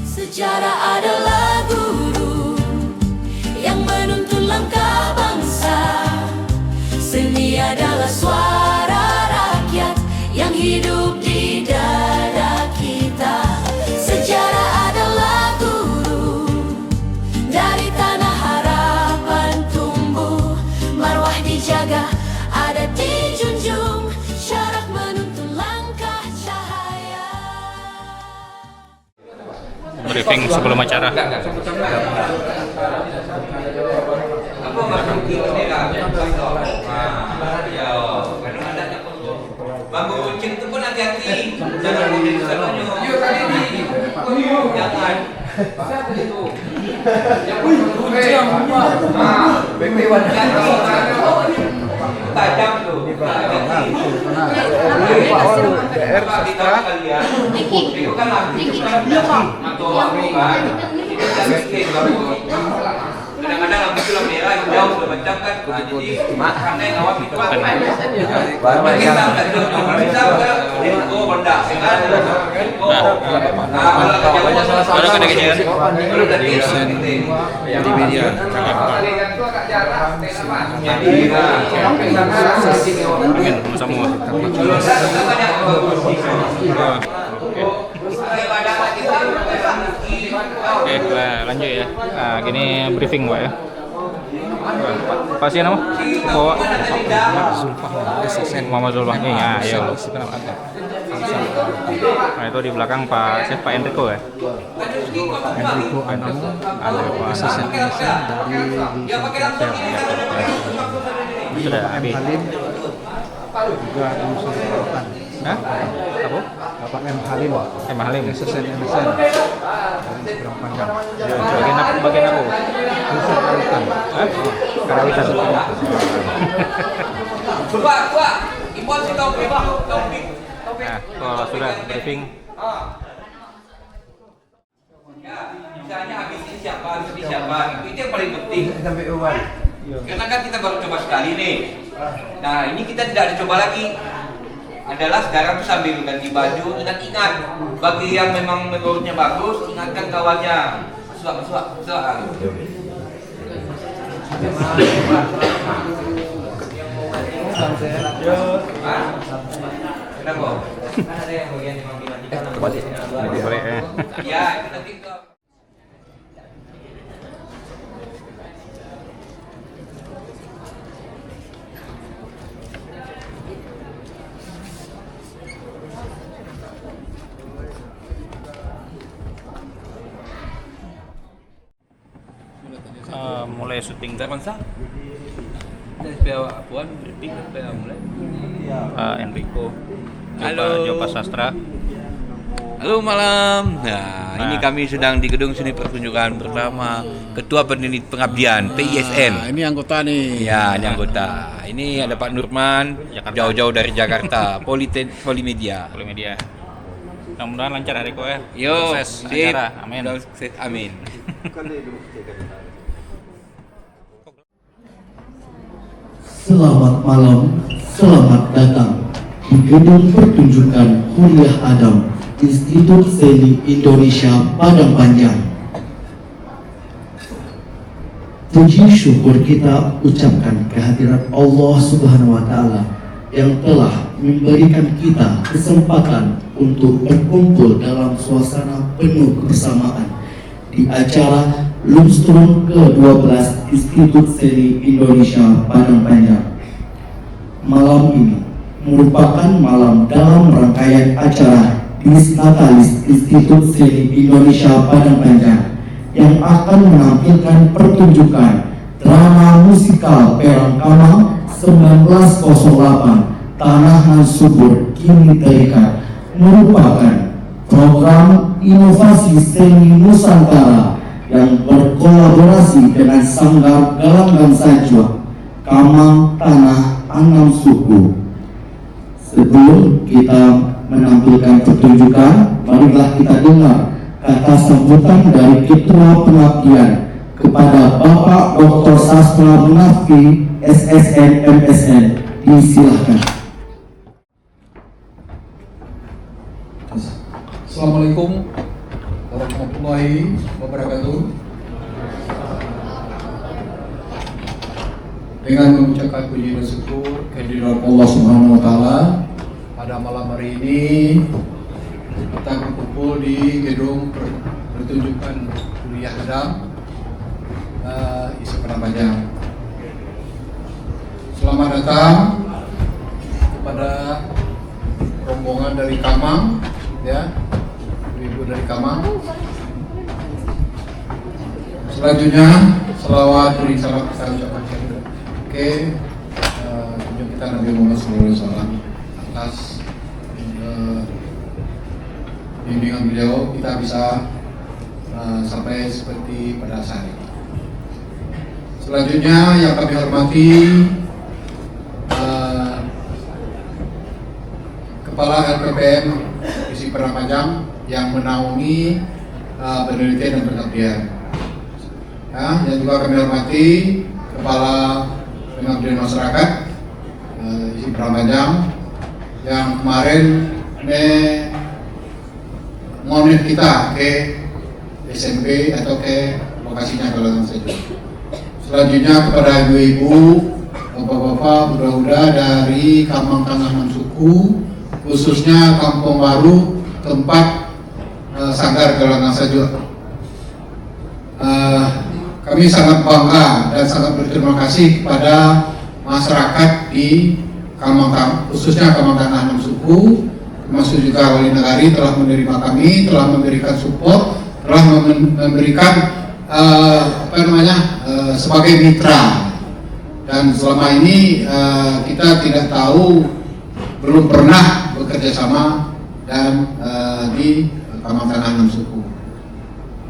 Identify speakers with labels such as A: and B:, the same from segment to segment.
A: Sejarah adalah guru yang menuntun langkah bangsa. Seni adalah suara rakyat yang hidup di dada kita. Sejarah adalah guru dari tanah harapan tumbuh. Marwah dijaga, adat dijunjung, syarak menuntun langkah cahaya.
B: Briefing sebelum acara.
C: Bambu runcing itu pun hati-hati, jangan mudik ke sananya. Yuk kali ini, jangan. Siapa itu? Tajam tuh. Itu kan lagi atau kan? Kadang-kadang lampu itu lampu merah jauh sudah macam kan, jadi karena yang awam itu kan kita bisa info benda kan
B: Kalau kena kejadian
C: di media
B: semua. Oke, lanjut ya. Nah, gini briefing Pak ya. Pak siapa nama? Bawa Muhammad Zulfah nih. Ah, iya. Nah, itu di belakang Pak Enrico ya.
D: Enrico Anamo, asisten dari
B: Sudah habis.
D: Halim, juga unsur Sultan.
B: Hah? Apa?
D: Bapak M Halim, asisten MSN dari Seberang Panjang.
B: Bagian aku.
D: Unsur Karawitan. Karawitan.
C: Pak, impor si topik.
B: Nah, kalau sudah briefing.
C: Ya, misalnya habis ini siapa, itu yang paling penting. Karena kan kita baru coba sekali nih. Nah, ini kita tidak ada coba lagi. Adalah sekarang tuh sambil ganti baju, ingat bagi yang memang menurutnya bagus, ingatkan kawannya. Masuk. Kenapa? Ada yang bagian
B: Boleh ya.
C: Ya, itu nanti ke
B: Mulai syuting
C: Bangsa. Dan supaya Puan briefing supaya mulai.
B: Pak Enrico.
C: Halo.
B: Joko Sastra.
C: Halo malam. Nah, ini kami sedang di gedung seni pertunjukan bersama Ketua Pendidik Pengabdian PISN.
D: Ini anggota nih.
C: Ya, ini anggota. Ini ada Pak Nurman,
B: Jakarta.
C: jauh-jauh dari Jakarta, Polimedia.
B: Media. Mudah-mudahan lancar hari ya.
C: Yo,
B: Sukses
C: sip.
B: acara. Amin.
C: Sukses, amin.
E: Selamat malam, selamat datang di gedung pertunjukan Kuliah Adam Institut Seni Indonesia Padang Panjang. Puji syukur kita ucapkan kehadirat Allah Subhanahu wa Ta'ala yang telah memberikan kita kesempatan untuk berkumpul dalam suasana penuh kebersamaan di acara Lumstron ke-12 Institut Seni Indonesia Padang Panjang. Malam ini merupakan malam dalam rangkaian acara Dis Natalis Institut Seni Indonesia Padang Panjang yang akan menampilkan pertunjukan drama musikal Perang Kamang 1908 Tanah Nan Subur Kini Terikat, merupakan program inovasi seni Nusantara yang berkolaborasi dengan Sanggar Galangan Sajwa Kamang Tanah Anam Suku. Sebelum kita menampilkan pertunjukan, marilah kita dengar kata sambutan dari Ketua Pengabdian kepada Bapak Dr. Sastra Munafi SSN MSN. Disilahkan.
F: Assalamualaikum warahmatullahi warahmatullahi wabarakatuh. Dengan mengucapkan puji dan syukur kehadiran Allah Subhanahu wa taala, pada malam hari ini kita berkumpul di gedung pertunjukan kuliah Adam isi Padang. Selamat datang kepada rombongan dari Kamang, ya, ibu dari Kamang. Selanjutnya selawat beri salam kita ucapkan. Oke, tunjuk kita Nabi Muhammad SAW atas bimbingan beliau, kita bisa sampai seperti pada saat ini. Selanjutnya yang kami hormati Kepala LPPM Isi Padang yang menaungi penelitian dan pengabdian. Ya, yang juga kami hormati Kepala Pengabdian Masyarakat Isi Padang yang kemarin mengonir kita ke SMP atau ke lokasinya kalau saja. Selanjutnya kepada ibu-ibu, bapak-bapak, budak-budak dari Kamang Tangganan Suku, khususnya Kampung Baru, tempat Sanggar Galangan Sajur. Kami sangat bangga dan sangat berterima kasih kepada masyarakat di Kamang, khususnya Kamang Tangganan Suku, termasuk juga Wali Negari telah menerima kami, telah memberikan support, telah memberikan sebagai mitra. Dan selama ini kita tidak tahu, belum pernah bekerja sama dan di Kamang Tangganan Suku.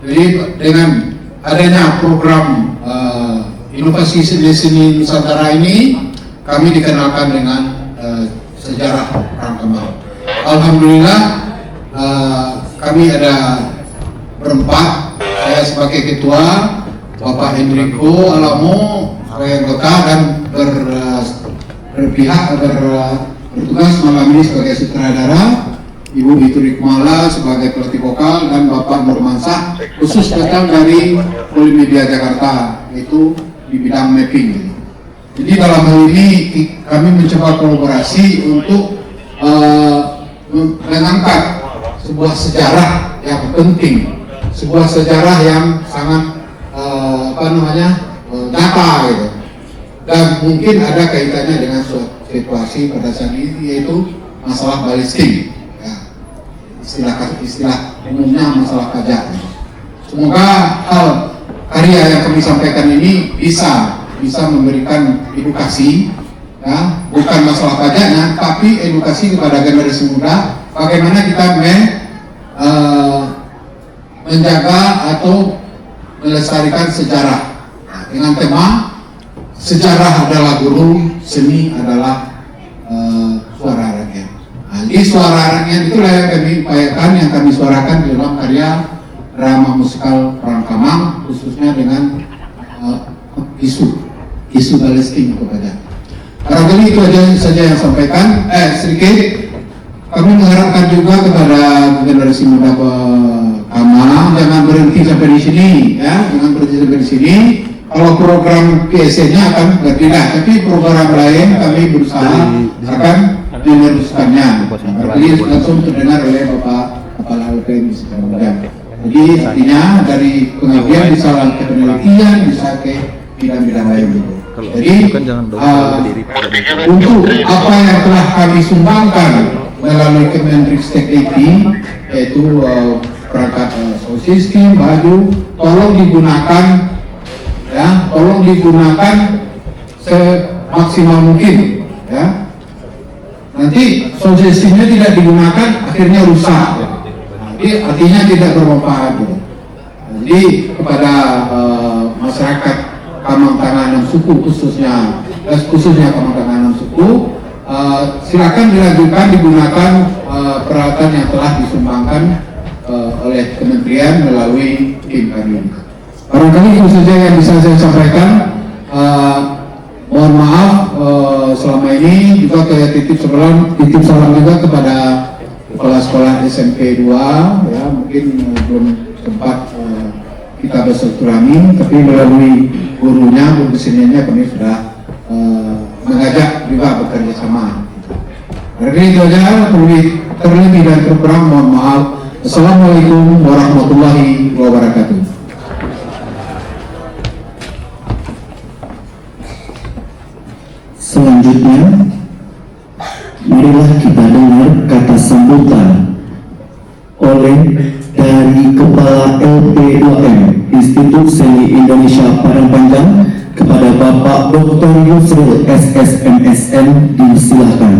F: Jadi dengan adanya program inovasi seni Nusantara ini, kami dikenalkan dengan sejarah Perang Kamang. Alhamdulillah kami ada berempat, saya sebagai ketua, Bapak Hendriko Alamo sebagai anggota dan bertugas malam ini sebagai sutradara, Ibu Bituri Kumala sebagai pelatih vokal, dan Bapak Nurmansah khusus datang dari Polimedia Jakarta, yaitu di bidang mapping. Jadi dalam hal ini kami mencoba kolaborasi untuk mengangkat sebuah sejarah yang penting, sebuah sejarah yang sangat nyata gitu. Dan mungkin ada kaitannya dengan situasi pada saat ini, yaitu masalah balistik. Istilah umumnya masalah pajak. Semoga hal karya yang kami sampaikan ini bisa memberikan edukasi, ya, bukan masalah pajaknya, tapi edukasi kepada generasi muda bagaimana kita menjaga atau melestarikan sejarah. Dengan tema sejarah adalah guru, seni adalah suara rakyat. Nah, di suara rakyat itulah yang kami upayakan, yang kami suarakan di dalam karya drama musikal Perang Kamang, khususnya dengan isu balistik kepada. Barangkali itu saja yang sampaikan. Sedikit kami mengharapkan juga kepada generasi muda Kamang, jangan berhenti sampai di sini, ya, jangan berhenti sampai di sini. Kalau program PSC-nya akan berbeda, tapi program lain kami berusaha akan meneruskannya. Jadi langsung terdengar oleh Bapak Kepala LPM sekarang. Jadi artinya dari pengabdian bisa ke penelitian, bisa ke bidang-bidang lain gitu. Jadi untuk apa yang telah kami sumbangkan melalui Kemendikbud, yaitu perangkat sound system, baju, tolong digunakan semaksimal mungkin, ya. Nanti sound systemnya tidak digunakan, akhirnya rusak. Jadi artinya tidak bermanfaat. Jadi kepada masyarakat Kamang Tangganan Suku khususnya Kamang Tangganan Suku, silakan dilanjutkan digunakan peralatan yang telah disumbangkan oleh kementerian melalui tim kami. Barangkali itu saja yang bisa saya sampaikan. Mohon maaf selama ini juga saya titip salam juga kepada kepala sekolah SMP 2, ya, mungkin belum tempat kita bersilaturahmi, tapi melalui gurunya, guru keseniannya kami sudah mengajak juga bekerja sama. Jadi itu aja, terlebih dan terkurang mohon maaf. Assalamualaikum warahmatullahi wabarakatuh.
E: Selanjutnya, marilah kita dengar kata sambutan oleh dari Kepala LP2M Institut Seni Indonesia Padang Panjang kepada Bapak Dr. Yusril SSMSN, disilakan.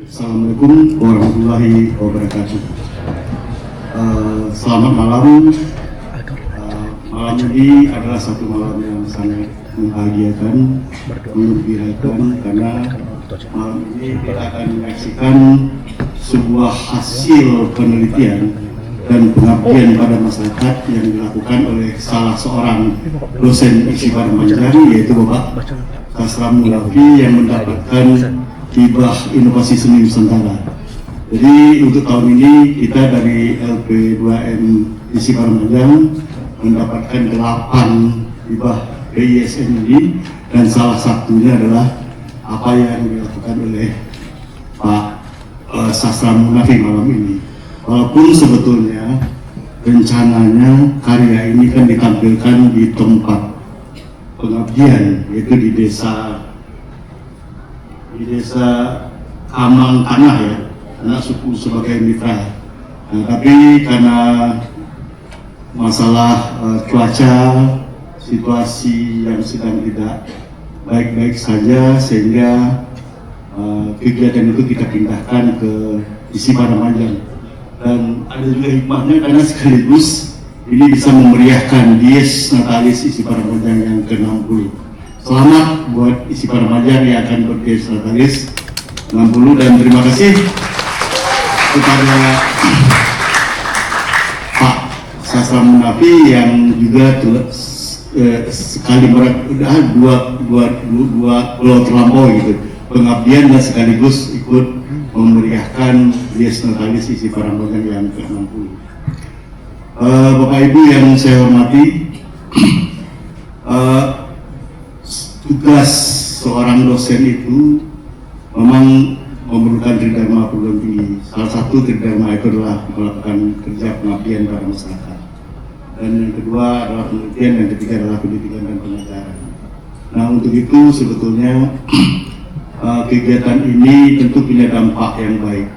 G: Assalamualaikum warahmatullahi wabarakatuh. Selamat malam. Malam ini adalah satu malam yang sangat membahagiakan, menggembirakan, karena malam ini kita akan menyaksikan sebuah hasil penelitian dan pengabdian pada masyarakat yang dilakukan oleh salah seorang dosen ISI Padang Panjang, yaitu Bapak Sasram Mulafi, yang mendapatkan hibah inovasi seni Nusantara. Jadi untuk tahun ini kita dari LP2M ISI Padang Panjang mendapatkan 8 hibah PISN ini, dan salah satunya adalah apa yang dilakukan oleh Pak Sasram Mulafi malam ini. Walaupun sebetulnya rencananya karya ini kan ditampilkan di tempat pengabdian, yaitu di desa Kamang Tanah, ya, anak suku sebagai mitra. Nah, tapi karena masalah cuaca, situasi yang sedang tidak baik-baik saja, sehingga kegiatan itu kita pindahkan ke ISI Padang Panjang. Dan ada juga hikmahnya karena sekaligus ini bisa memeriahkan Dies Natalis ISI Padang Panjang yang ke-60. Selamat buat ISI Padang Panjang yang akan berdies Natalis 60, dan terima kasih kepada Pak Sasram Mulafi yang juga sekali dua terlampau gitu, pengabdian dan sekaligus ikut memeriahkan Dies Natalis ISI Padang Panjang yang ke-60. Bapak Ibu yang saya hormati, tugas seorang dosen itu memang memerlukan tridharma perguruan tinggi. Salah satu tridharma itu adalah melakukan kerja pengabdian pada masyarakat. Dan yang kedua adalah penelitian, yang ketiga adalah pendidikan dan pengajaran. Nah, untuk itu sebetulnya kegiatan ini tentu punya dampak yang baik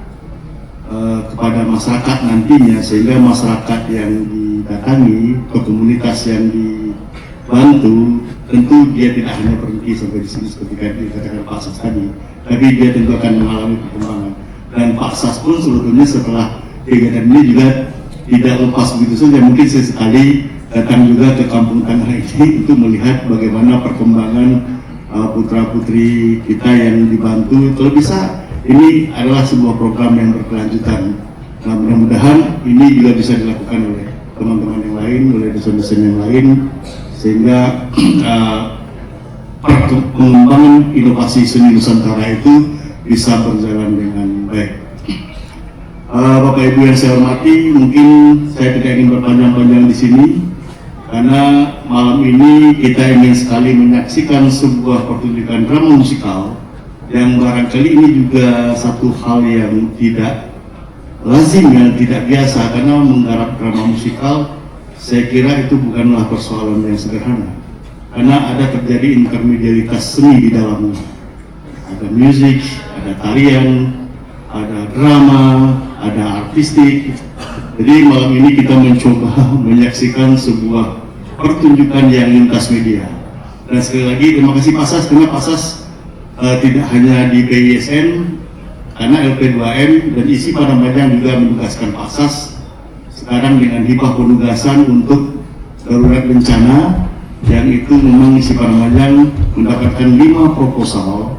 G: kepada masyarakat nantinya, sehingga masyarakat yang didatangi atau komunitas yang dibantu tentu dia tidak hanya berhenti sampai di sini seperti yang dikatakan Pak Sas tadi, tapi dia tentu akan mengalami perkembangan. Dan Pak Sas pun sebetulnya setelah kegiatan ini juga tidak lepas begitu saja, mungkin sesekali datang juga ke kampung Tanah ini untuk melihat bagaimana perkembangan putra-putri kita yang dibantu. Kalau bisa, ini adalah sebuah program yang berkelanjutan. Nah, mudah-mudahan ini juga bisa dilakukan oleh teman-teman yang lain, oleh dosen-dosen yang lain, sehingga pengembangan inovasi seni Nusantara itu bisa berjalan dengan baik. Bapak Ibu yang saya hormati, mungkin saya tidak ingin berpanjang-panjang di sini, karena malam ini kita ingin sekali menyaksikan sebuah pertunjukan drama musikal yang barangkali ini juga satu hal yang tidak lazim, yang tidak biasa, karena menggarap drama musikal saya kira itu bukanlah persoalan yang sederhana, karena ada terjadi intermediaritas seni di dalamnya. Ada musik, ada tarian, ada drama, ada artistik. Jadi malam ini kita mencoba menyaksikan sebuah pertunjukan yang lintas media. Dan sekali lagi terima kasih Pak Sas, karena Pak Sas tidak hanya di PISN, karena LP2M dan ISI Padang Panjang juga menugaskan Pak Sas sekarang dengan hibah penugasan untuk darurat bencana, yang itu memang ISI Padang Panjang mendapatkan 5 proposal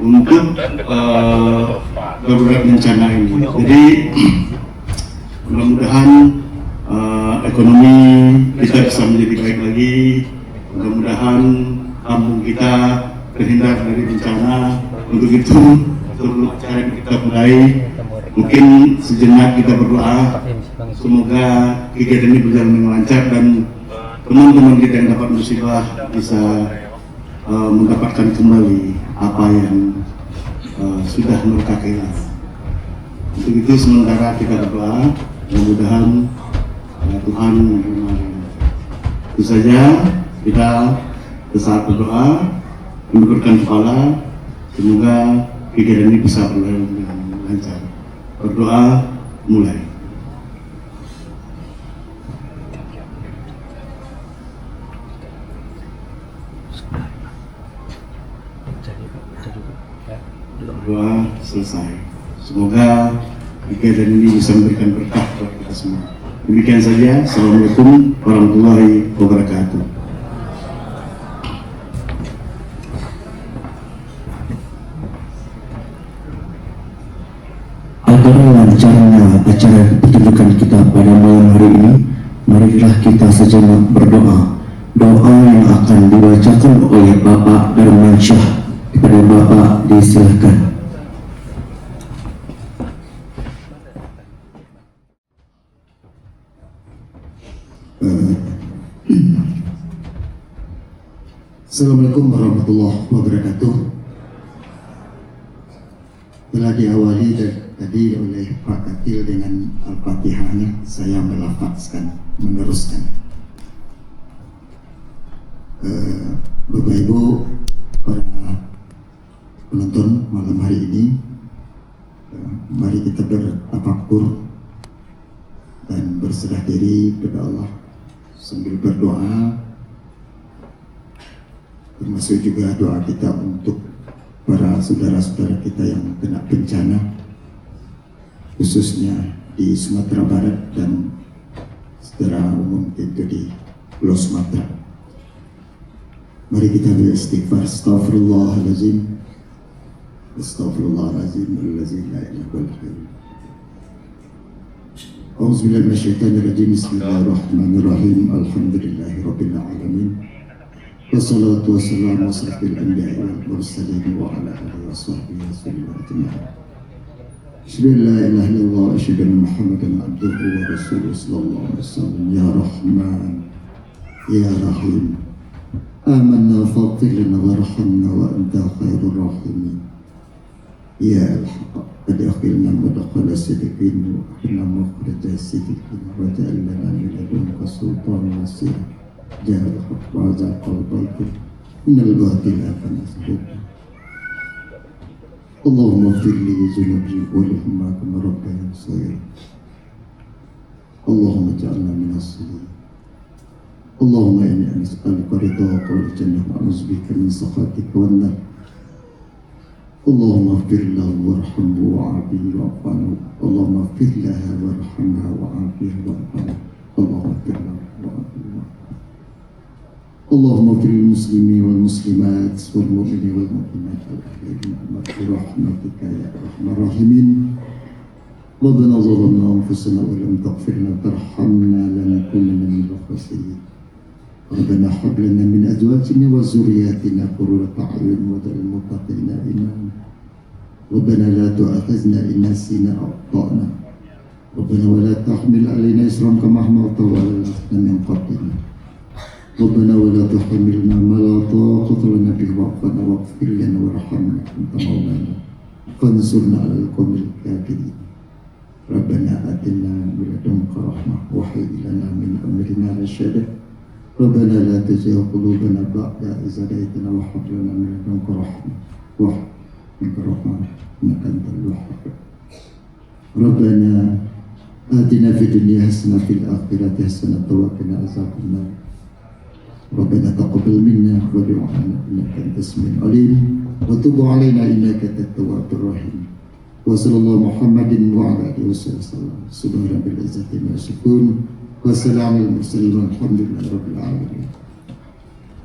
G: untuk darurat bencana ini. Jadi mudah-mudahan ekonomi kita bisa menjadi baik lagi, mudah-mudahan kampung kita terhindar dari bencana. Untuk itu sebelum acara ini kita mulai, mungkin sejenak kita berdoa semoga kegiatan ini berjalan dengan lancar dan teman-teman kita yang dapat musibah bisa mendapatkan kembali apa yang sudah mereka kehilangan. Untuk itu sementara kita berdoa, mudah-mudahan Tuhan menerima. Itu saja, kita saat berdoa menundukkan kepala, semoga kegiatan ini bisa berjalan dengan lancar. Berdoa mulai. Doa selesai. Semoga kegiatan ini bisa memberikan berkah buat kita semua. Demikian saja. Assalamualaikum warahmatullahi wabarakatuh.
E: Agar lancarnya acara pertunjukan kita pada malam hari ini, marilah kita sejenak berdoa. Doa yang akan dibacakan oleh Bapak Darmansyah. Kepada Bapak disilahkan.
F: Assalamualaikum warahmatullahi wabarakatuh. Telah diawali tadi oleh Pak Katil dengan Al-Fatihahnya, saya melafazkan, meneruskan. Bapak Ibu, para penonton malam hari ini, mari kita bertafakur dan berserah diri kepada Allah sambil berdoa, termasuk juga doa kita untuk para saudara-saudara kita yang kena bencana, khususnya di Sumatera Barat dan secara umum itu di Pulau Sumatera. Mari kita beristighfar. Astaghfirullahaladzim, astaghfirullahaladzim, allazi la ilaha illallah. A'udzubillahi minasyaitonirrajim. Bismillahirrahmanirrahim. Alhamdulillahirabbil alamin. Wassalatu wassalamu ala asyrafil anbiya'i wal mursalin wa ala alihi washabbihi ajma'in. Asyhadu an la ilaha illallah wa asyhadu anna Muhammadan abduhu wa rasuluhu sallallahu alaihi wasallam. Ya Rahman, Ya Rahim, amanna faghfir lana warhamna wa anta khairur rahimin. Ya Al-Haq, adkhilna mudkhala sidqin wa akhrijna makhraja sidqin wa ja'al lana min ladunka sultanan nasira. Ya Al-Haq wa zaqal batil innal batila kana zahuqa. Allahumma ighfir li dhunubi wa lahumma kama rabbayani shaghira. Allahumma ij'alna min as-salihin. Allahumma inni as'aluka ridhaka wal jannah wa a'udzubika min sakhatika wan nar. Allahumma ighfir lahu warhamhu wa'afihi wa'fu anhu. Allahumma ighfir laha warhamha wa'afiha wa'fu anha. Allahumma ighfir lahu wa'afihi wa'fu anhu. Allahumma ighfir lil muslimin wal muslimat wal mu'minin wal mu'minat wal ahya'i bi rahmatika ya arhamar rahimin. Rabbana zalamna anfusana wa lam taghfir lana tarhamna lanakunanna minal khasirin. Rabbana hab lana min azwajina wa dhurriyyatina qurrata a'yun waj'alna lil muttaqina imama. Rabbana la tu'akhidhna in nasina aw akhtana. Rabbana wa la tahmil 'alaina isran kama hamaltahu 'ala alladhina min qablina. Rabbana wa la tuhammilna ma la taqata lana bihi wa'fu 'anna waghfir lana warhamna anta maulana fansurna 'alal qawmil kafirin. Rabbana atina min ladunka rahmah wa hayyi lana min amrina rashada. Rabbana la tuzigh qulubana ba'da idh hadaytana wa hab lana min ladunka rahmah wa hayyi lana innaka antal wahhab. Rabbana atina fid dunya hasanah wa fil akhirati hasanah wa qina adzabannar. Rabbana taqabbal minna wa du'ana innaka antas samiul alim wa tub 'alaina innaka antat tawwabur rahim. Wa sallallahu Muhammadin wa ala alihi wasallam. Subhana rabbil izzati amma yasifun. Wassalamu mursalin walhamdulillahi rabbil alamin.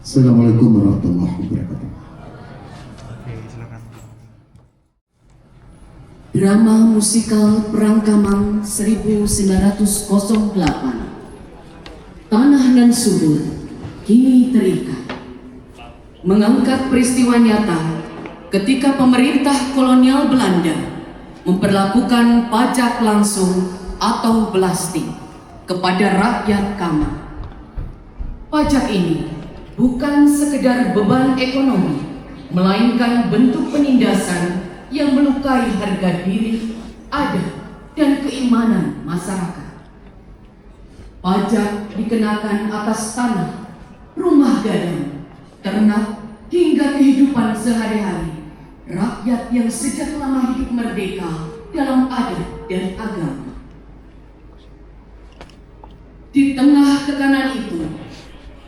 F: Assalamualaikum warahmatullahi wabarakatuh.
H: Drama musikal Perang Kamang 1908. Tanah dan Subur kini terikat, mengangkat peristiwa nyata ketika pemerintah kolonial Belanda memperlakukan pajak langsung atau belasting kepada rakyat Kamang. Pajak ini bukan sekedar beban ekonomi, melainkan bentuk penindasan yang melukai harga diri, adat, dan keimanan masyarakat. Pajak dikenakan atas tanah, rumah gadang, ternak, hingga kehidupan sehari-hari rakyat yang sejak lama hidup merdeka dalam adat dan agama. Di tengah tekanan itu,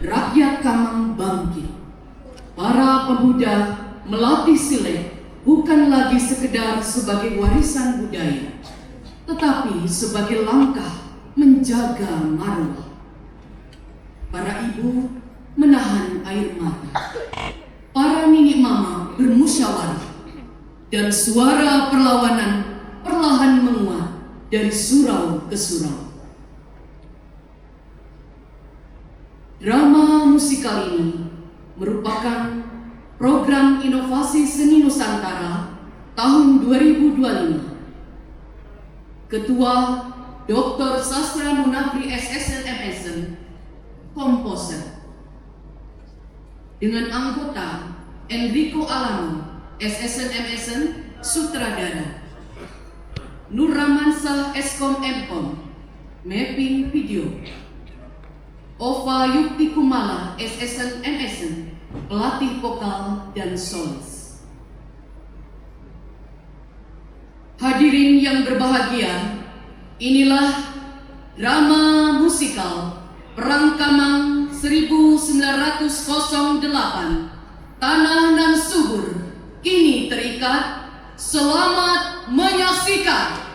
H: rakyat Kamang bangkit. Para pemuda melatih silat bukan lagi sekedar sebagai warisan budaya, tetapi sebagai langkah menjaga marwah. Para ibu menahan air mata. Para nenek mama bermusyawarah, dan suara perlawanan perlahan menguat dari surau ke surau. Drama musikal ini merupakan program inovasi seni Nusantara tahun 2025. Ketua Dr. Sastra Munafri SSN MSN, komposer. Dengan anggota Enrico Alamo, SSN MSN, sutradara. Nur Ramansyah Eskom Mkom, mapping video. Ova Yukti Kumala, SSN MSN, pelatih vokal dan solis. Hadirin yang berbahagia, inilah drama musikal Perang Kamang 1908, Tanah Nan Subur, kini terikat. Selamat menyaksikan.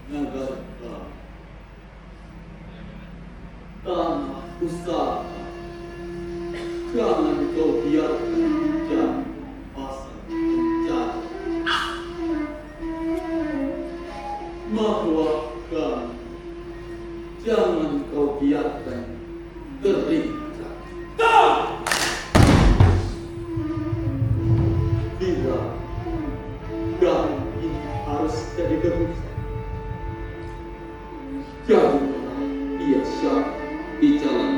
E: Nagarta, tanah pusaka, jangan kau biarkan jadi pasar penjara. Marwahkan, jangan kau biarkan terikat. Bila dan ini harus jadi berusaha, jadilah ia syar di jalan.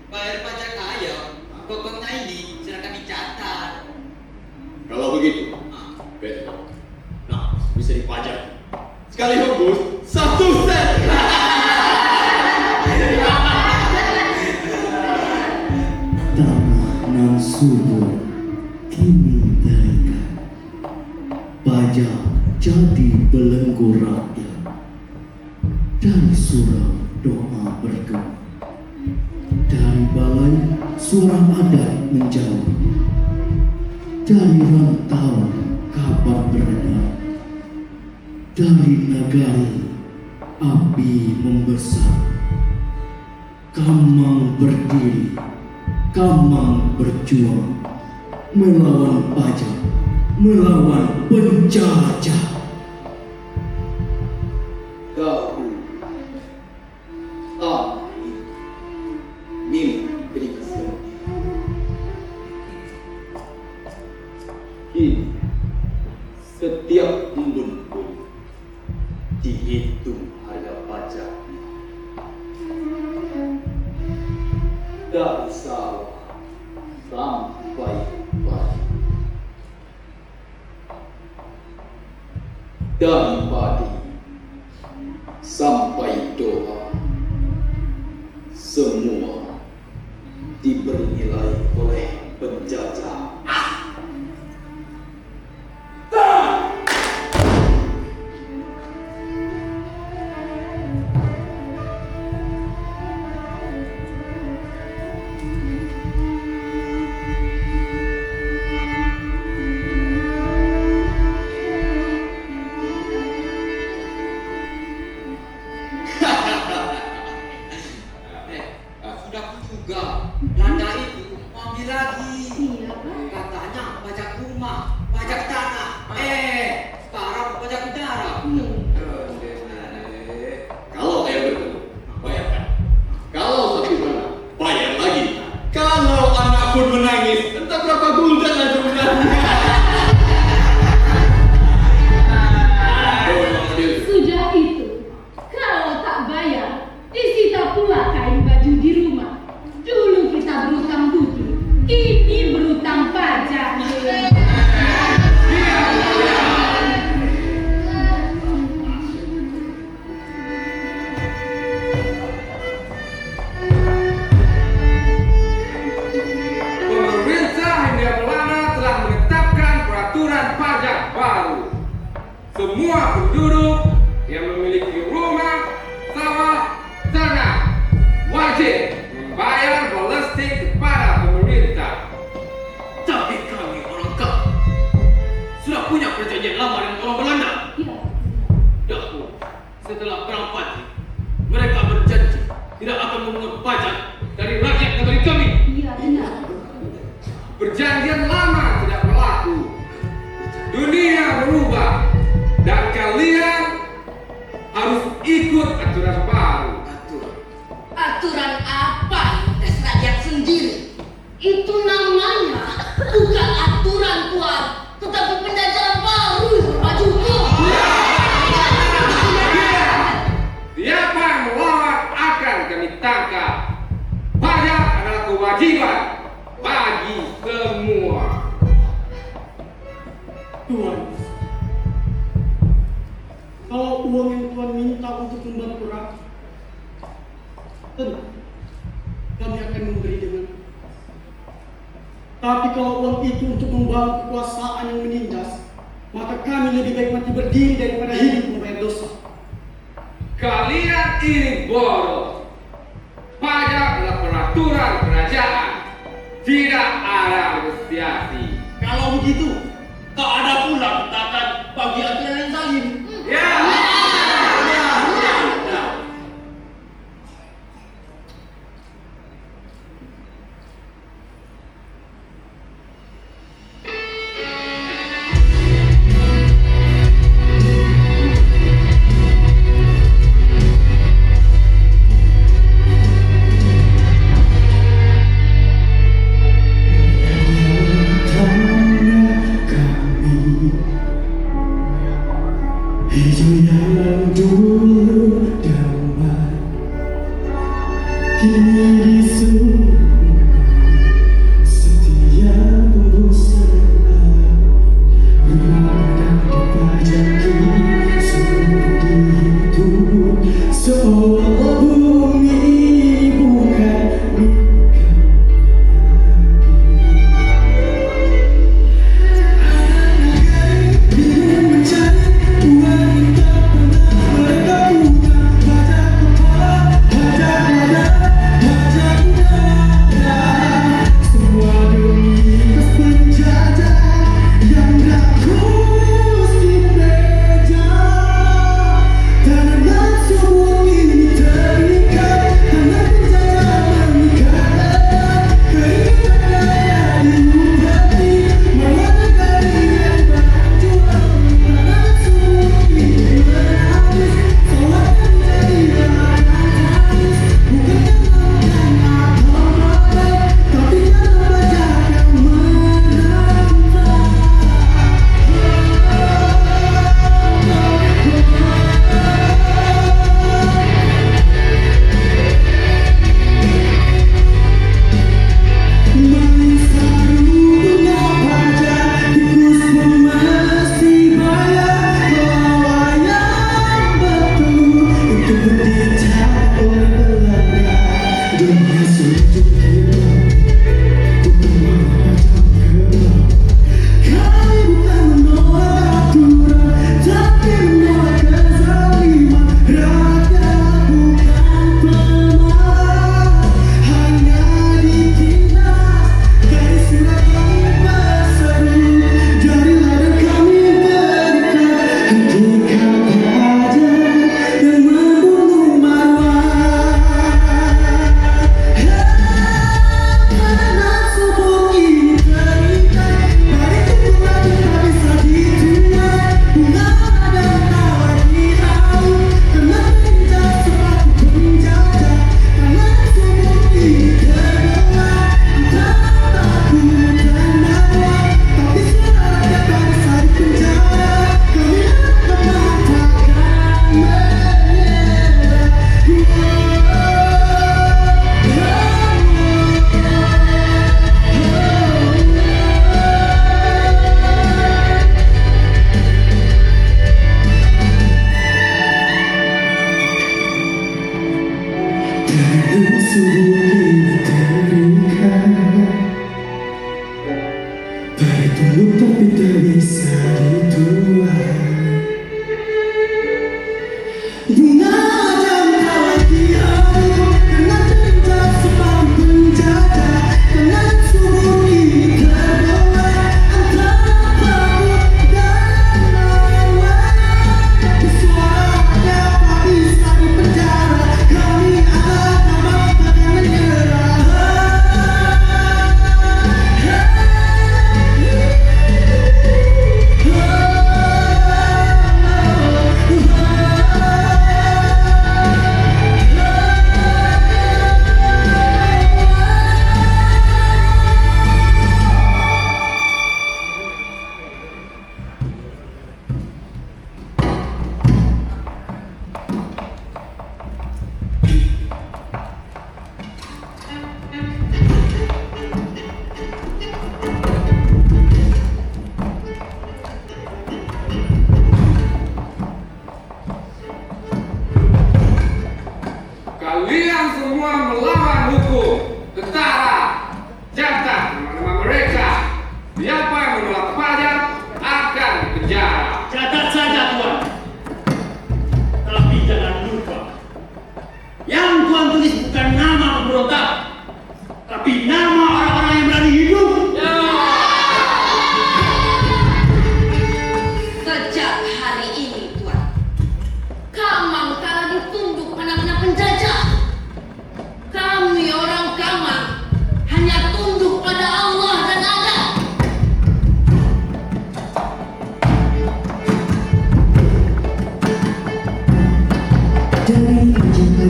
I: Bayar pajak ayo, pokoknya ini sudah kami catat.
E: Kalau begitu, besok, nah bisa dipajak. Sekali hembus, 1 sen. Tanah nan subur kini terikat, pajak jadi belenggu rakyat. Dari surau doa bergema, dari balai suara adat menjauh, dari rantau kabar beredar, dari nagari api membesar. Kamang berdiri, Kamang berjuang, melawan pajak, melawan penjajah. Dahulu, tanah ini milik diri sendiri. Kini, setiap embun pun dihitung harga pajaknya. Dari sawah sampai padi, dari padi sampai doa, semua diberi nilai oleh penjajah.
I: Sudah juga, Landa itu mau ambil lagi. Katanya pajak rumah, pajak tanah. Sekarang pajak udara.
E: Kalau ayah bertemu, bayarkan. Kalau satu mana, bayar lagi. Kalau anak pun menangis, entah berapa gulden aja menangis.
H: Sudah itu, kalau tak bayar, disita pula kain baju di rumah. Dulu kita berutang budi, kini berutang pajak.
J: Pemerintah Hindia Belanda telah menetapkan peraturan pajak baru. Semua penduduk yang memiliki rumah, sawah, tanah wajib membayar balestik kepada pemerintah.
I: Tapi kami orang kaya sudah punya perjanjian lama dengan orang Belanda.
H: Ya,
I: Dahulu, setelah perang Pati, mereka berjanji tidak akan memungut pajak dari rakyat negeri kami.
H: iya benar.
J: Perjanjian lama tidak berlaku. Dunia berubah dan kalian harus ikut aturan baru.
H: Aturan apa yang tes rakyat sendiri? Itu namanya bukan aturan Tuhan, tetapi pendajaran baru, Pak Juko.
J: Siapa yang melawan akan kami tangkap. Pajak adalah kewajiban bagi semua.
K: Tuan, kalau uang yang Tuan minta untuk membantu rakyat, tentu kami akan memberi dengan Tapi kalau uang itu untuk membangun kekuasaan yang menindas, maka kami lebih baik mati berdiri daripada hidup membayar dosa.
J: Kalian ini bodoh. Pajak adalah peraturan kerajaan, tidak ada negosiasi.
K: Kalau begitu, tak ada pula katakan bagi aturan yang zalim.
J: Ya.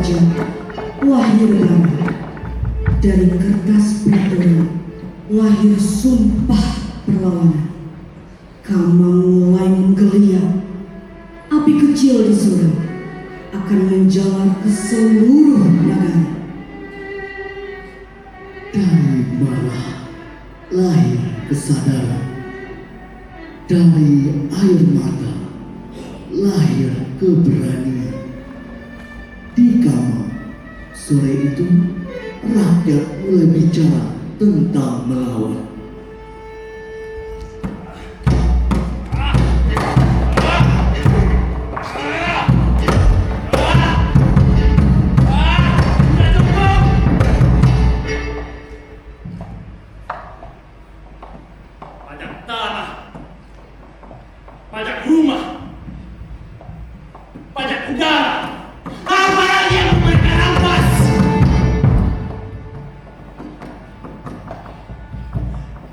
H: Raja, lahir Brahma. Dari kertas peraturan, lahir sumpah perlawanan. Kamang mulai menggeliat. Api kecil di surga akan menjalar ke seluruh negara.
E: Dari marah lahir kesadaran. Dari air mata lahir keberanian. Di kamar sore itu rakyat mulai bicara tentang melawan.
I: Pajak tanah, pajak rumah, pajak udara. Apa lagi yang mereka rampas?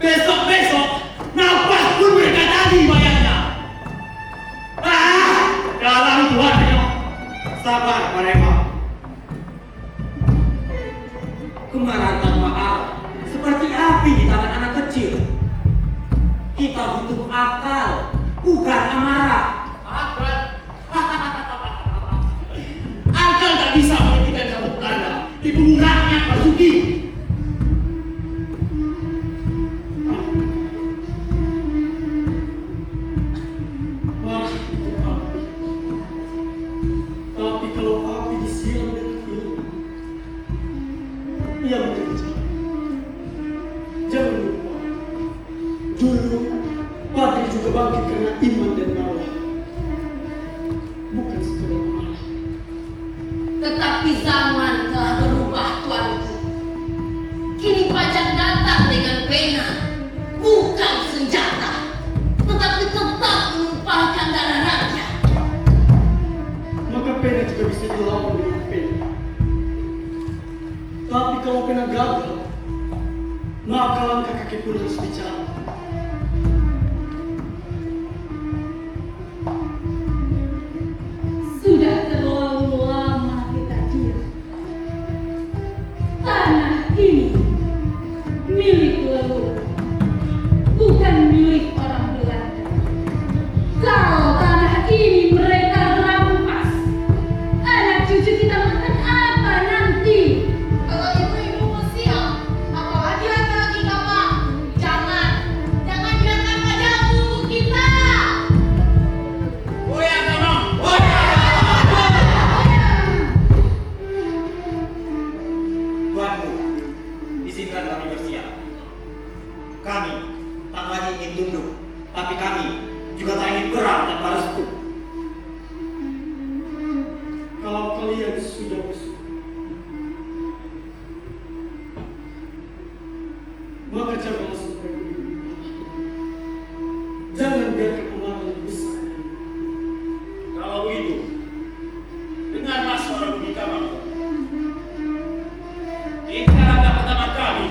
I: Besok-besok nafas pun mereka tadi bayarnya. Dalam Tuhan ya. Sabar mereka. Kemarahan tanpa arah seperti api di tangan anak kecil. Kita butuh akal, bukan amarah. Akal? Akal tak bisa menghentikan satu tanda di punggung rakyat Basuki. Tapi kalau api disiram dengan ilmu, ia menjadi jahat. Jangan lupa, dulu Padri juga bangkit karena iman dan malah, bukan sekedar malah.
A: Tetapi zaman telah berubah, tuanku. Kini pajak datang dengan pena, bukan senjata, tetapi tetap menumpahkan darah rakyat.
K: Maka pena juga bisa dilawan dengan pena. Tapi kalau pena gagal, maka langkah kaki pun harus bicara.
A: Sudah terlalu lama kita diam. Tanah ini milik leluhur, bukan milik orang Belanda. Kalau tanah ini mereka rampas, anak cucu kita makan apa nanti? Kalau ibu-ibu mau siap, apalagi laki-laki kapak. Jangan biarkan pajak buku kita.
I: Tuanku, izinkan kami bersiap. Kami tak lagi ingin tunduk, tapi kami juga tak ingin perang tanpa restu.
K: Kalau kalian sudah bersyukur, maka jangan langsung pergi. Jangan biarkan amarah lebih besar.
I: Kalau begitu, dengarlah suara bunyi kamar. Ini tanda pertama kami.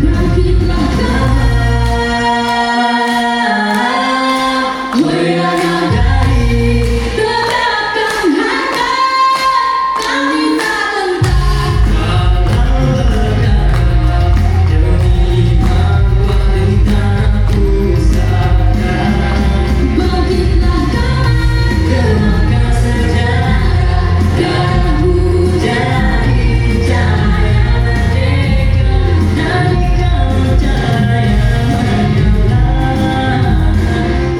H: bangkitlah kau, wahai anak dari tegakkan harga, kami tak gentar kalau lekat demi membuat bintang pusaka. Bangkitlah kau, gemakan sejarah, darahmu jadi cahaya merdeka, dari kau cahaya menyala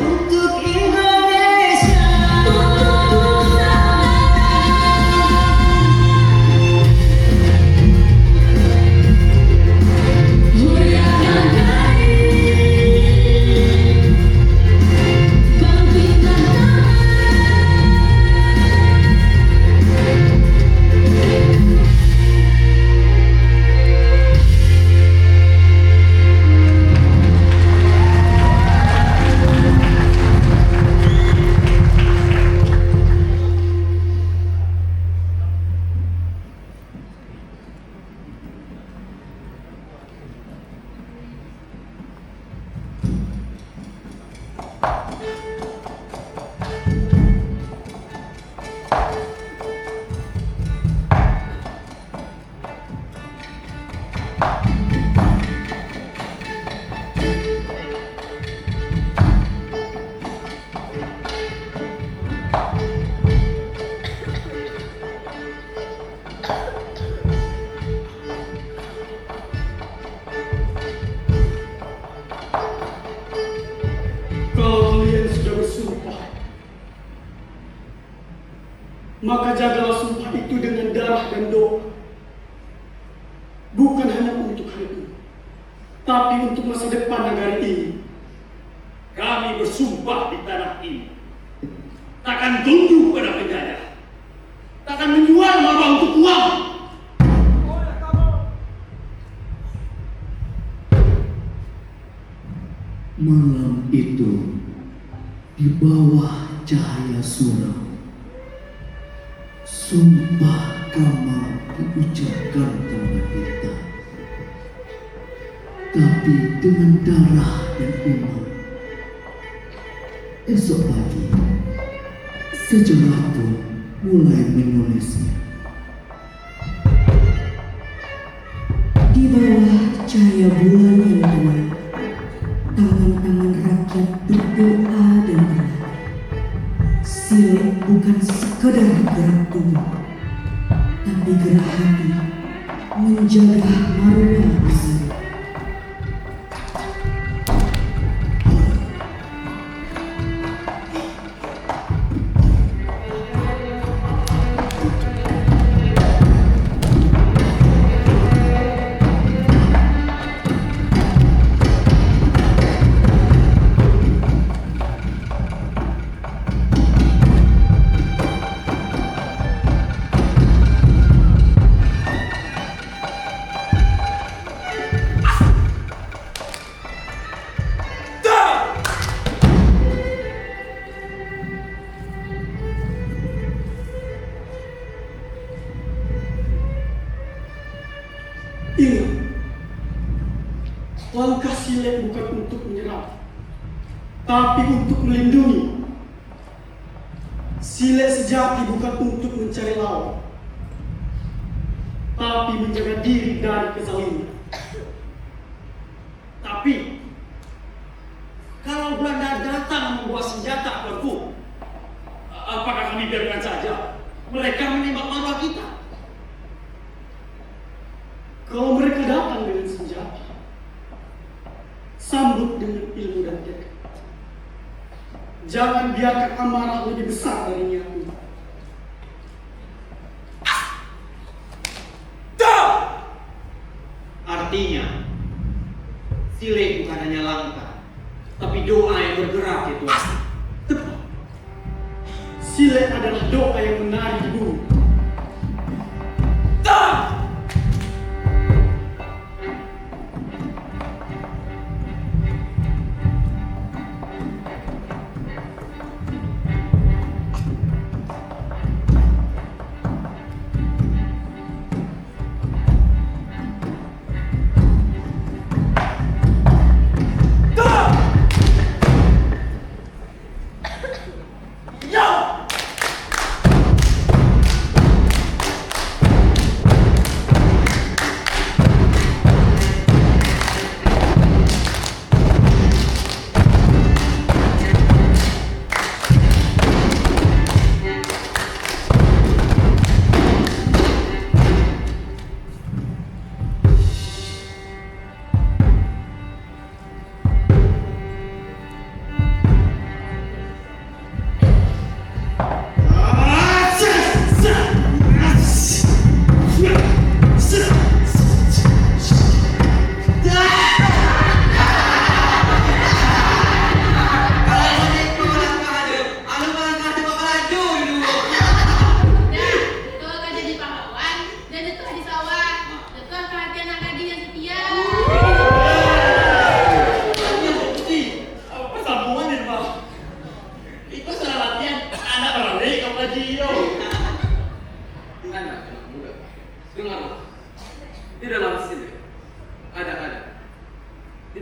H: untuk Indonesia, untuk muliakan dari bangkitlah
K: Kalau kalian sudah bersumpah, maka jagalah sumpah itu dengan darah dan doa. Bukan hanya untuk hari ini, tapi untuk masa depan negara ini.
I: Kami bersumpah di tanah ini, takkan tunduk pada penjajah, takkan menjual marwah untuk uang.
E: Malam itu, di bawah cahaya surau, sumpah Kamal diucapkan kepada kita, tapi dengan darah dan iman. Esok pagi, sejarah pun mulai menulisnya.
H: di bawah cahaya bulan yang terang, tangan-tangan rakyat berdoa dan berlari. Silat bukan sekadar gerak tubuh, tapi gerak hati menjaga marwah besar.
K: Ingat, langkah Silet bukan untuk menyerang, tapi untuk melindungi. Silet sejati bukan untuk mencari lawan, tapi menjaga diri dari kezaliman.
I: Tapi kalau Belanda datang membawa senjata peluru, apakah kami biarkan saja mereka menembak marwah kita?
K: Kalau mereka datang dengan senjata, sambut dengan ilmu dan tekad. Jangan biarkan amarah lebih besar dari niatmu.
I: Artinya, Silet bukan hanya langkah, tapi doa yang bergerak ya Tuhan.
K: Tepat. Silet adalah doa yang menari di bumi.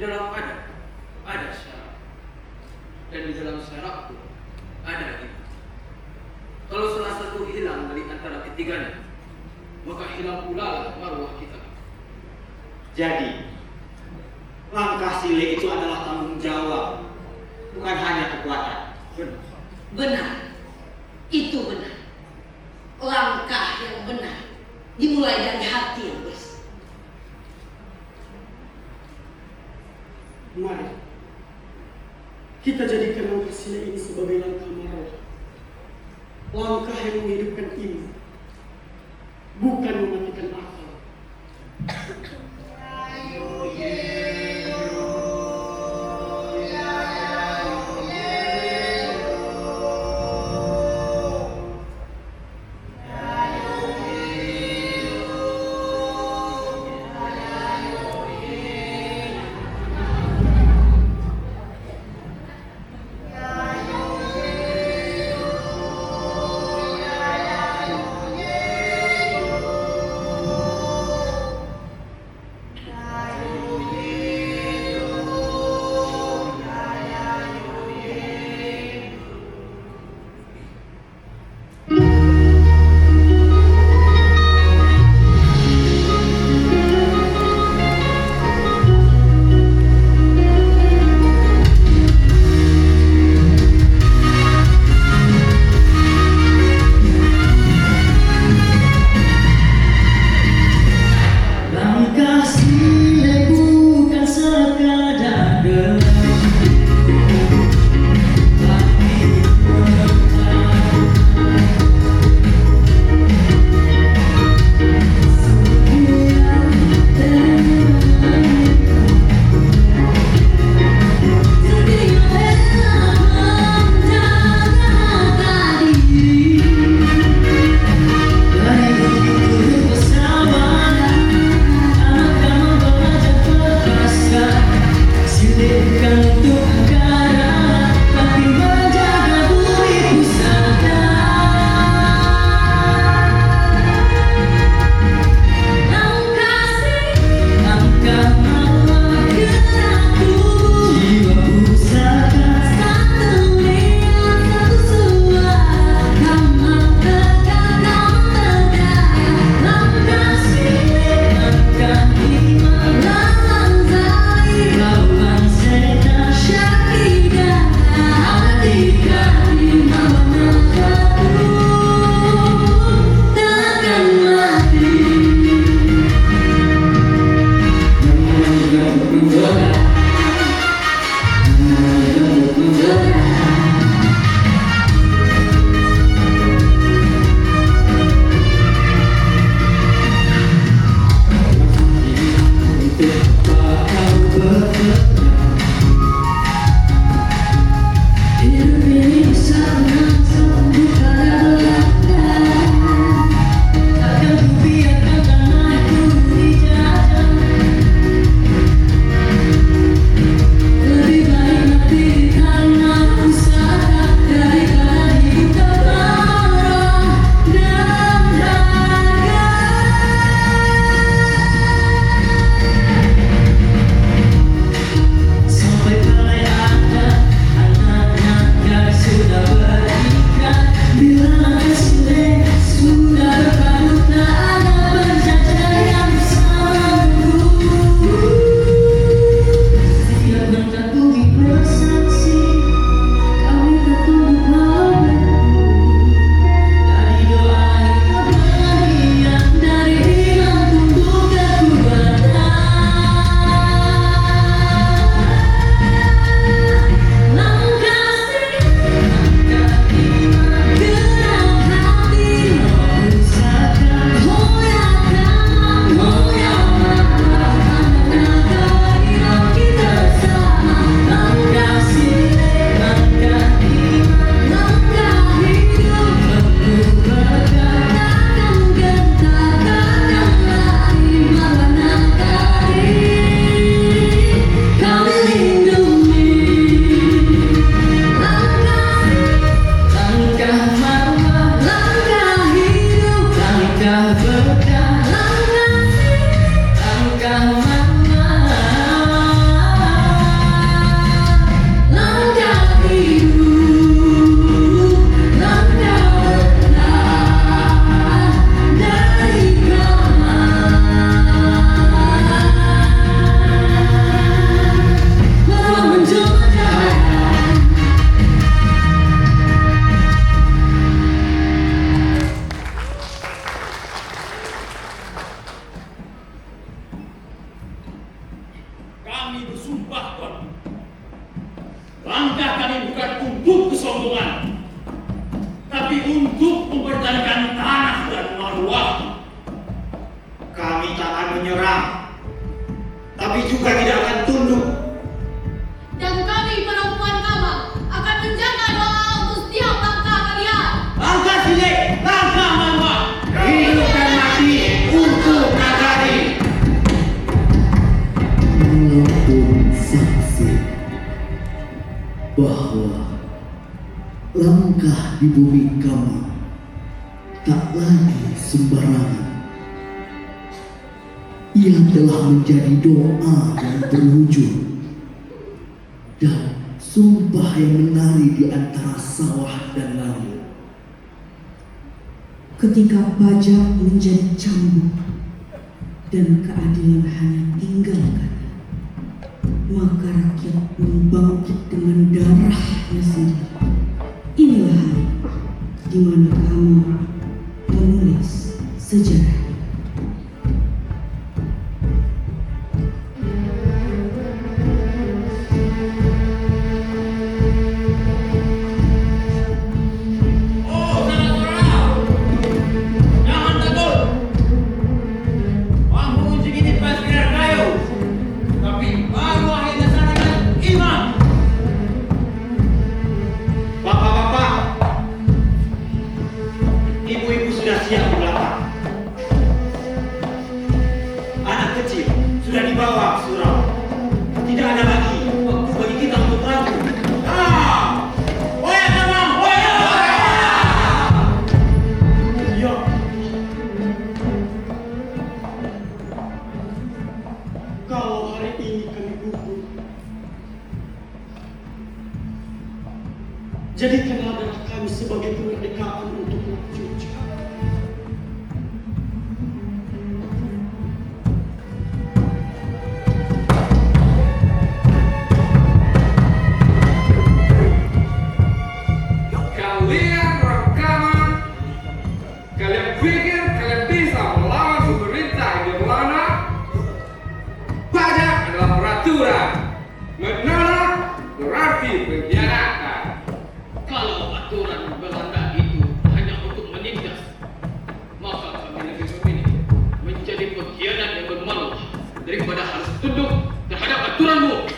I: dalam adat ada syarat, dan di dalam syarat pun ada hikmah. Kalau salah satu hilang dari antara ketiganya, maka hilang pula marwah kita.
K: Jadi, langkah Sile itu adalah tanggung jawab, bukan hanya kekuatan.
H: Benar, itu benar. Langkah yang benar dimulai dari hati yang bersih.
K: Mari kita jadikan langkah Sile ini sebagai langkah marwah, langkah yang menghidupkan iman, bukan mematikan akal. kami bersumpah Tuan. Langkah kami bukan untuk kesombongan, tapi untuk mempertahankan tanah dan marwah. Kami tak akan menyerah, tapi juga tidak akan tunduk.
A: Dan kami perempuan Kamang akan menjaga doa untuk setiap langkah kalian.
K: Langkah Silik, langkah marwah, hidup dan mati untuk nagari.
E: Walaupun saksi bahwa langkah di bumi Kamang tak lagi sembarangan. Ia telah menjadi doa yang berwujud dan sumpah yang menari di antara sawah dan laut.
H: Ketika pajak menjadi cambuk dan keadilan hanya tinggal kata, maka rakyat pun bangkit dengan darahnya sendiri. Inilah hari di mana kamu menulis sejarah.
K: Jadikanlah darah kami sebagai kemerdekaan untuk cucu.
J: Kalian rekaman, kalian pikir kalian bisa melawan pemerintah yang berlana? Pajak adalah peraturan, menolak berarti pengkhianatan. Kalau aturan Belanda itu hanya untuk menindas, maka kami negeri ini menjadi pengkhianat yang bermalu daripada harus tunduk terhadap aturanmu.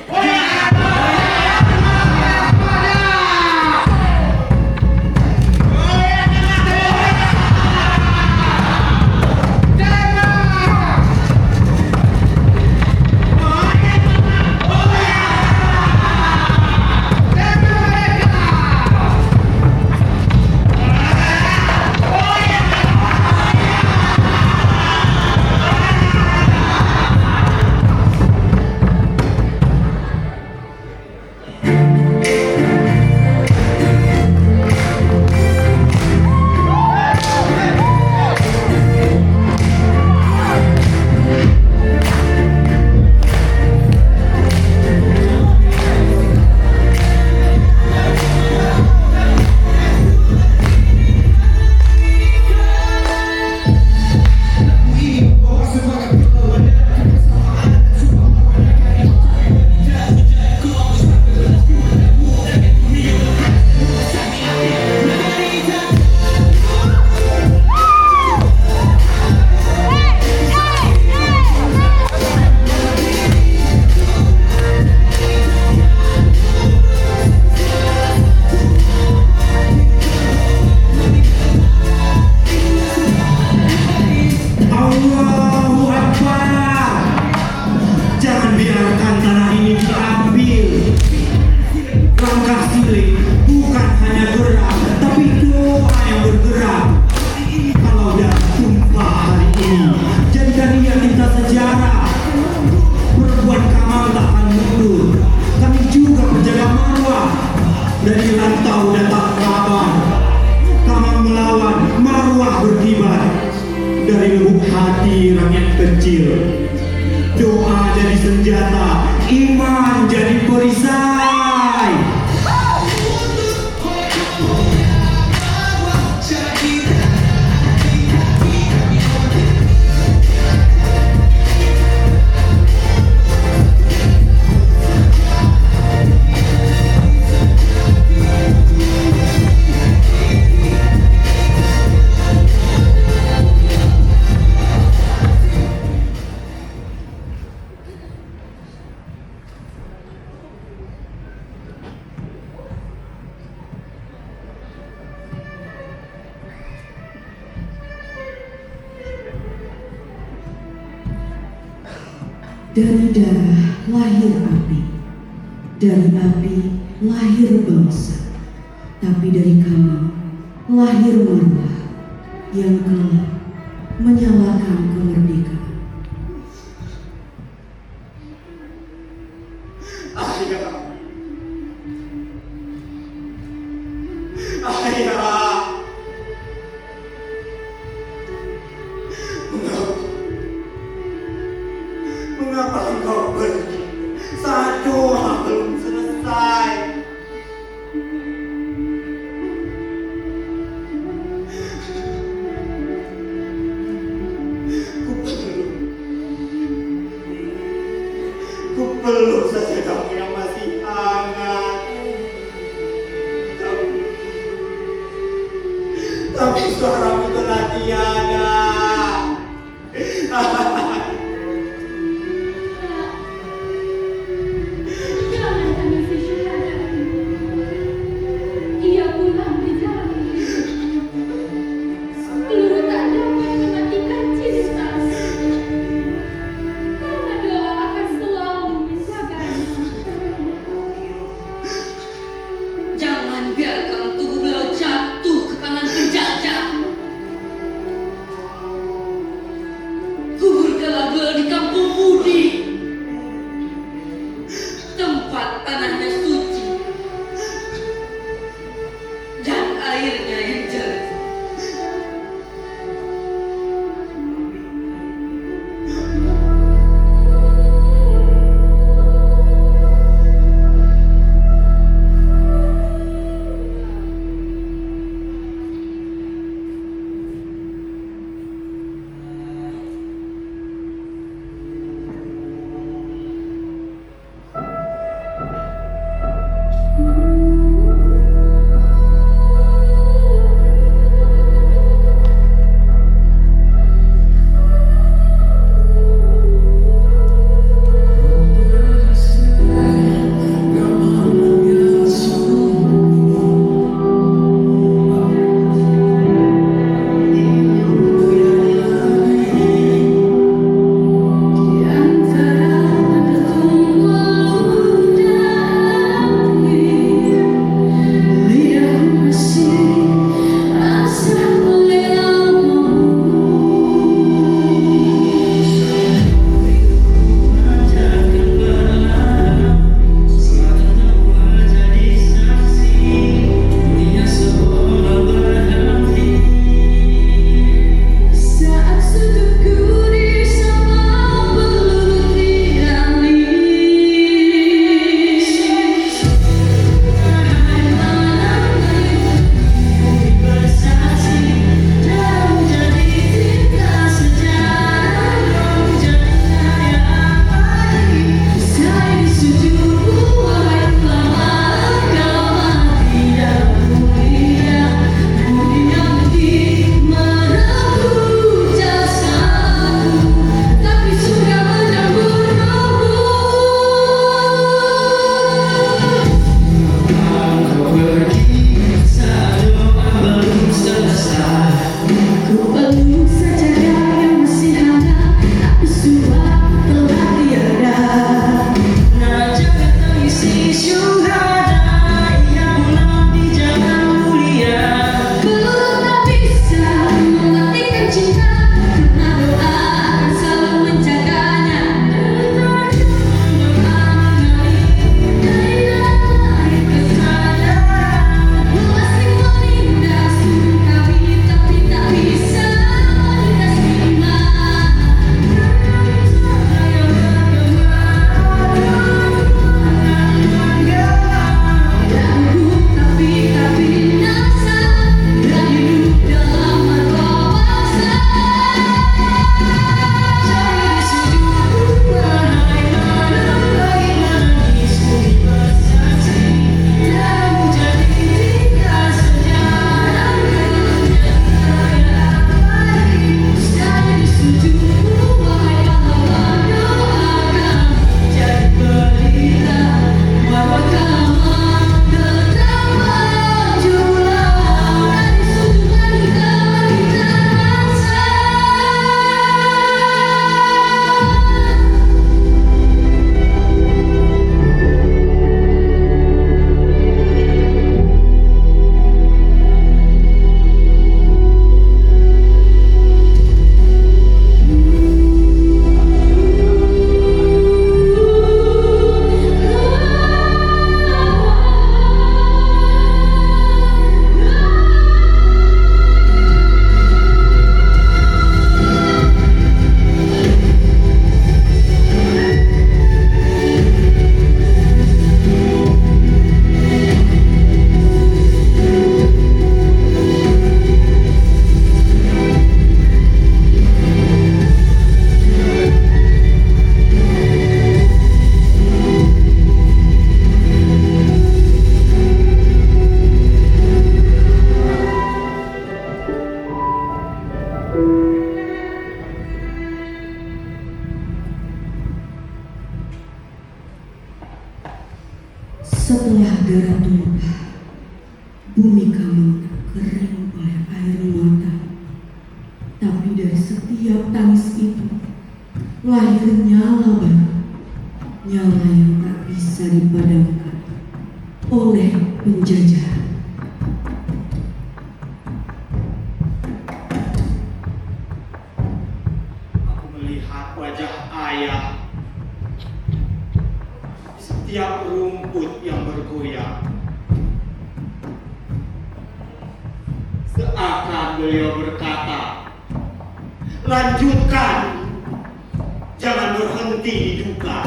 K: Dari rantau dan tak kabar, Kamang melawan, marwah berkibar. Dari lubuk hati rakyat kecil, doa jadi senjata, iman jadi perisai.
H: Dari darah lahir api, dari api lahir bangsa, tapi dari kamu lahir marwah yang kelak menyalakan kemerdekaan.
K: Ayah, mengapa engkau pergi saat doa belum selesai? Ku peluk saja kamu yang masih hangat. Tapi suaramu telah tiada.
A: Jangan tangisi syuhada. Ia pulang di jalan. Peluru tak dapat mematikan cinta. Karena doa akan selalu menjaganya.
H: Jangan biarkan tubuh beliau jatuh ke tangan penjajah. Kuburkanlah beliau di kampung Budi, tempat tanahnya suci dan airnya yang jernih. Setelah darah tumpah, bumi kami kering oleh air mata. Tapi dari setiap tangis itu, lahir nyala baru. Nyala yang tak bisa dipadamkan oleh penjajah.
K: Aku melihat wajah ayah. Setiap rumput yang bergoyang, seakan beliau berkata, lanjutkan, jangan berhenti di duka.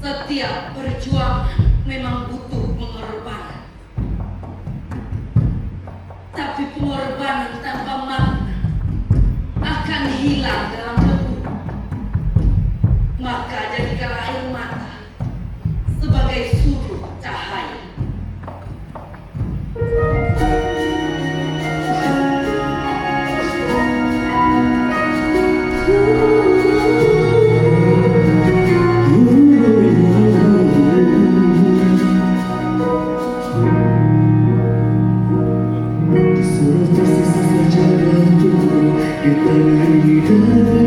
H: Setiap perjuangan memang butuh pengorbanan. Tapi pengorbanan tanpa makna akan hilang dalam debu. Maka jadikanlah air mata sebagai sudut cahaya.
E: Di tanah ini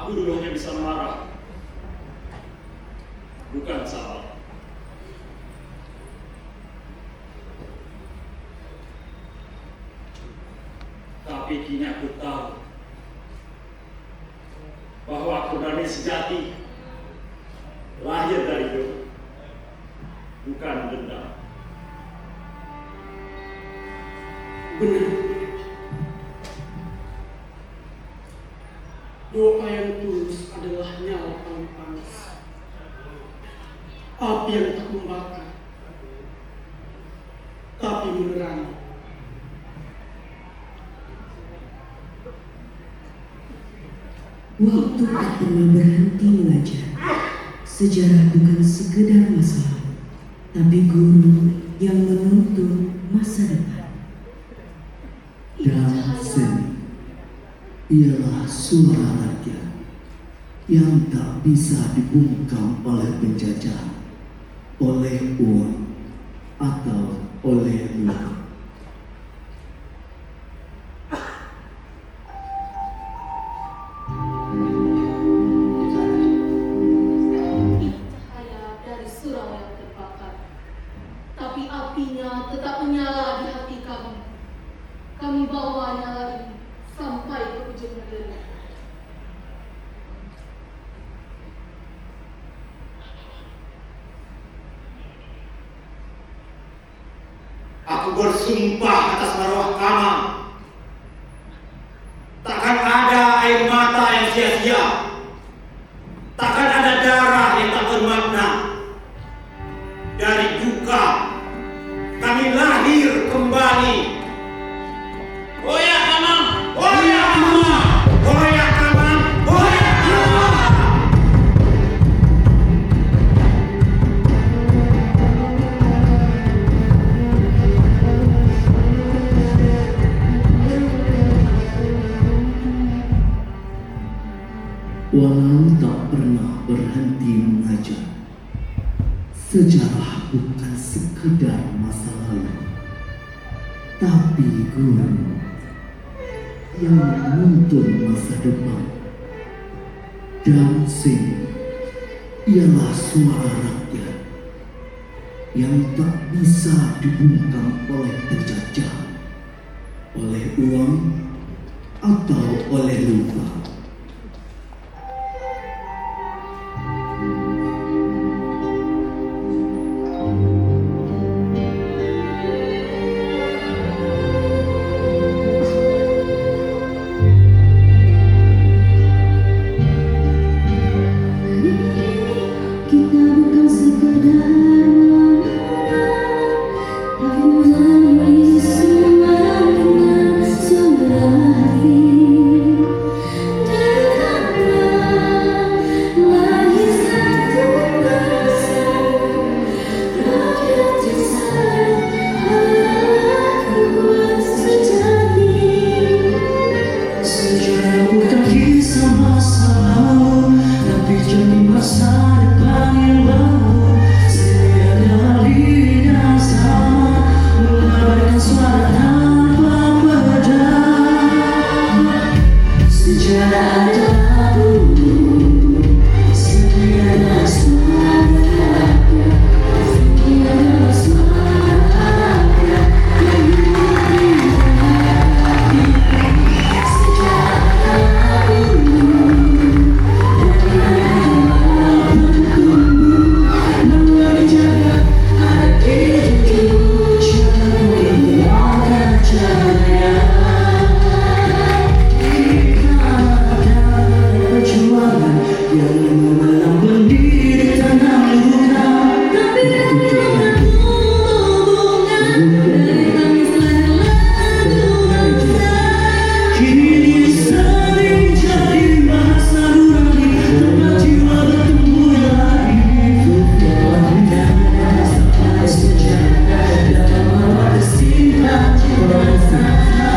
K: guru hanya bisa marah, bukan salah. Tapi kini aku tahu bahwa keberanian sejati lahir dari doa, bukan dendam.
I: Benar. Doa yang tulus adalah nyawa paling panas, api yang tak membakar, tapi menerangi.
H: Waktu tak pernah berhenti mengajar. Sejarah bukan sekedar masa lalu, tapi guru yang menuntun masa depan. Dan seni ialah suara rakyat yang tak bisa dibungkam oleh penjajah, oleh uang atau oleh luka.
A: Cahaya dari surau yang terbakar, tapi apinya tetap menyala di hati kami. Kami bawa nyala ini sampai ke ujung negeri.
K: Aku bersumpah atas marwah Kamang, takkan ada air mata yang sia-sia, takkan ada darah yang tak bermakna. Dari duka kami lahir kembali. Hoya Kamang, Hoya Kamang, Hoya Kamang, Hoya Kamang.
E: Walau tak pernah berhenti mengajar, sejarah bukan sekedar masa lalu, tapi guru yang menuntun masa depan. Dan seni ialah suara rakyat yang tak bisa dibungkam oleh penjajah, oleh uang atau oleh lupa.
H: Kita bukan sekedar tapi melalui semua dengan suara hati. Dan karena lahir satu bangsa, rakyat yang sadar kuat sejati. Sejarah bukan kisah masa lalu, tapi jadi masa depan yang baru. Setiap lidah sama mengabarkan suara tanpa pedang. Sejarah adalah bulu, setiap suara rakyat, setiap suara rakyat. Sejarah adalah bulu,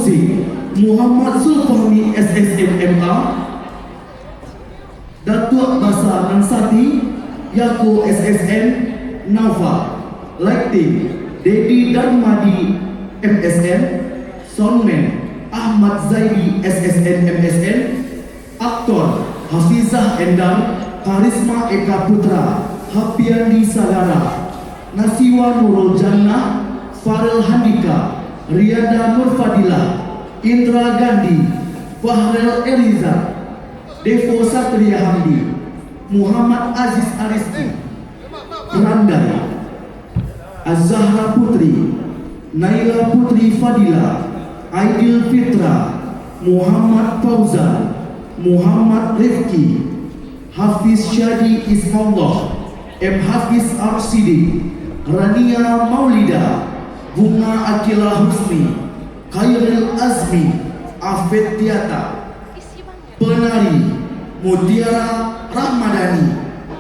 E: Musik Muhammad Zulfahmi SSNMA, Datuk Basa Ansati Yako SSN Nafa. Lighting Dedi Darmadi MSN. Soundman Ahmad Zaidi SSN MSN. Aktor Hafizah Endang, Karisma Eka Putra, Hapiandi Saudara, Nasiwa Nurul Jannah, Farel Handika, Riyada Nur Fadila, Indra Gandhi, Fahrel Eliza, Devo Satria Hamdi, Muhammad Aziz Aristi, Randai, Az-Zahra Putri, Naila Putri Fadila, Aidil Fitra, Muhammad Fauzan, Muhammad Rifki, Hafiz Syadi Ismaillah, M. Hafiz Arsidi, Rania Maulida, Bunga Akila Husni, Khairil Azmi, Afet Tiata. Penari Mutiara Rahmadani,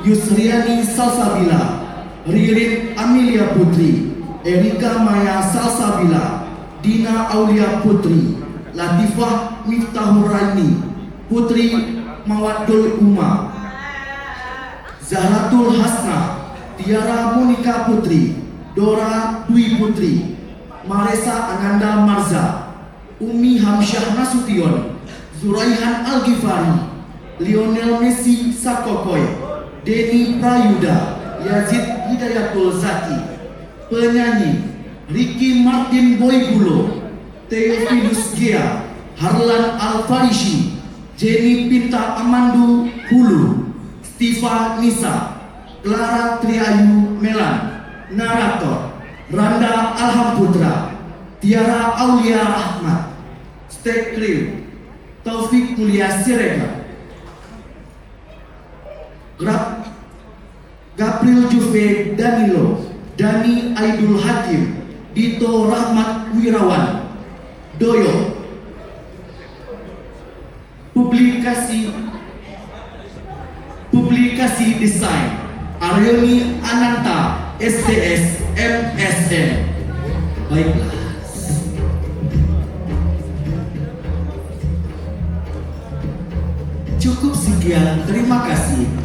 E: Yusriani Salsabila, Ririn Amelia Putri, Erika Maya Salsabila, Dina Aulia Putri, Latifah Miftahur Raini, Putri Mawadul Uma, Zahratul Hasna, Tiara Monika Putri, Dora Dwi Putri, Maresa Ananda Marza, Umi Hamsyah Nasution, Zuraihan Al-Ghifari, Lionel Messi Sakokoy, Denny Prayuda, Yazid Hidayatul Zaki. Penyanyi Ricky Martin Boygulo, Theophilus Gea, Harlan Al-Farisi, Jenny Pinta Amandu Hulu, Stiva Nisa, Clara Triayu Melan. Narator Randa Alhamputra, Tiara Aulia Ahmad, Stek Kriu, Taufik Mulia Sirega, Gabriel Juve Danilo, Dani Aidul Hakim, Dito Rahmat Wirawan, Doyo. Publikasi desain Aryoni Ananta SDS MSN. Baiklah. Cukup sekian, terima kasih.